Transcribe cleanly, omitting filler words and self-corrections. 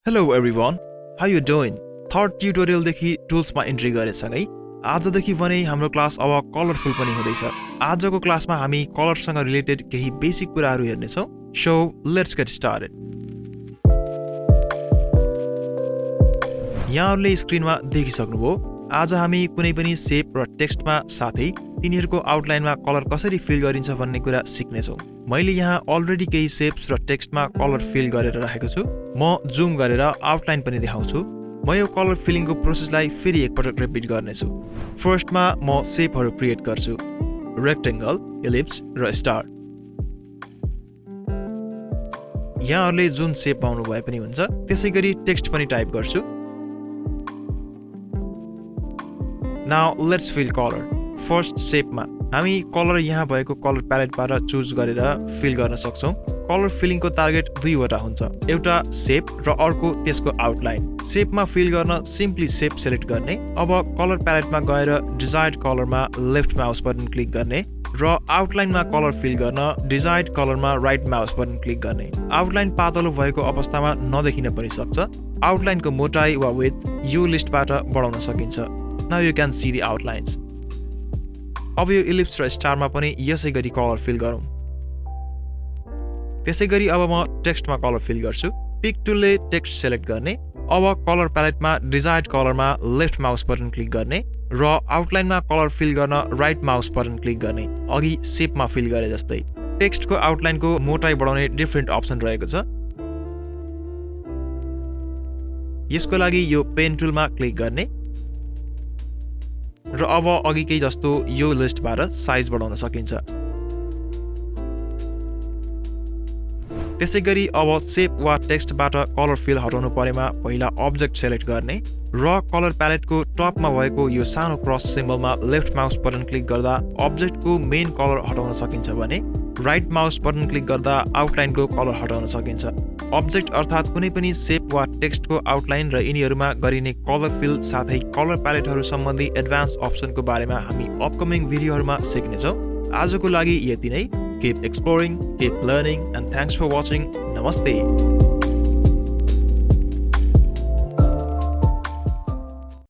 Hello everyone, how you doing? Third tutorial देखि टुल्समा entry गरेसँगै आजदेखि भने हाम्रो क्लास अब कलरफुल पनि हुँदैछ। आजको क्लासमा हामी कलरसँग रिलेटेड केही बेसिक कुराहरू हेर्नेछौँ। So let's get started. यहाँहरूले स्क्रिनमा देखिसक्नुभयो, आज हामी कुनै पनि शेप र टेक्स्टमा साथै तिनीहरूको आउटलाइनमा कलर कसरी फिल गरिन्छ भन्ने कुरा सिक्नेछौँ। मैले यहाँ अलरेडी केही शेप्स र टेक्स्टमा कलर फिल गरेर राखेको छु। म जुम गरेर आउटलाइन पनि देखाउँछु। म यो कलर फिलिङको प्रोसेसलाई फेरि एकपटक रिपिट गर्नेछु। फर्स्टमा म शेपहरू क्रिएट गर्छु, रेक्टेंगल, इलिप्स र स्टार। यहाँहरूले जुन शेप पाउनु भए पनि हुन्छ। त्यसैगरी टेक्स्ट पनि टाइप गर्छु। Now let's fill color. First शेपमा हामी कलर यहाँ भएको कलर प्यालेटबाट चुज गरेर फिल गर्न सक्छौँ। कलर फिलिङको टार्गेट दुईवटा हुन्छ, एउटा शेप र अर्को त्यसको आउटलाइन। शेपमा फिल गर्न सिम्पली शेप सेलेक्ट गर्ने। अब कलर प्यालेटमा गएर डिजायर्ड कलरमा लेफ्ट माउस बटन क्लिक गर्ने र आउटलाइनमा कलर फिल गर्न डिजायर्ड कलरमा राइट माउस बटन क्लिक गर्ने। आउटलाइन पातलो भएको अवस्थामा नदेखिन पनि सक्छ। आउटलाइनको मोटाई वा विड्थ यो लिस्टबाट बढाउन सकिन्छ। Now you can see the outlines. अब यो इलिप्स र स्टारमा पनि यसै गरी कलर फिल गरौँ। त्यसैगरी अब म टेक्स्टमा कलर फिल गर्छु। पिक टुलले टेक्स्ट सेलेक्ट गर्ने। अब कलर प्यालेटमा डिजायर्ड कलरमा लेफ्ट माउस बटन क्लिक गर्ने र आउटलाइनमा कलर फिल गर्न राइट माउस बटन क्लिक गर्ने। अघि शेपमा फिल गरे जस्तै। टेक्स्टको आउटलाइनको मोटाई बढाउने डिफरेन्ट अप्सन रहेको छ। यसको लागि यो पेन टुलमा क्लिक गर्ने र अब अघिकै जस्तो यो लिस्टबाट साइज बढाउन सकिन्छ। त्यसैगरी अब शेप वा टेक्स्टबाट कलर फिल हटाउनु परेमा पहिला अब्जेक्ट सेलेक्ट गर्ने र कलर प्यालेटको टपमा भएको यो सानो क्रस सिम्बलमा लेफ्ट माउस बटन क्लिक गर्दा अब्जेक्टको मेन कलर हटाउन सकिन्छ भने राइट माउस बटन क्लिक गर्दा आउटलाइनको कलर हटाउन सकिन्छ। अब्जेक्ट अर्थात् कुनै पनि शेप वा टेक्स्टको आउटलाइन र यिनीहरूमा गरिने कलर फिल साथै कलर प्यालेटहरू सम्बन्धी एडभान्स अप्सनको बारेमा हामी अपकमिङ भिडियोहरूमा सिक्नेछौँ। आजको लागि यति नै। Keep exploring, keep learning, and thanks for watching. Namaste.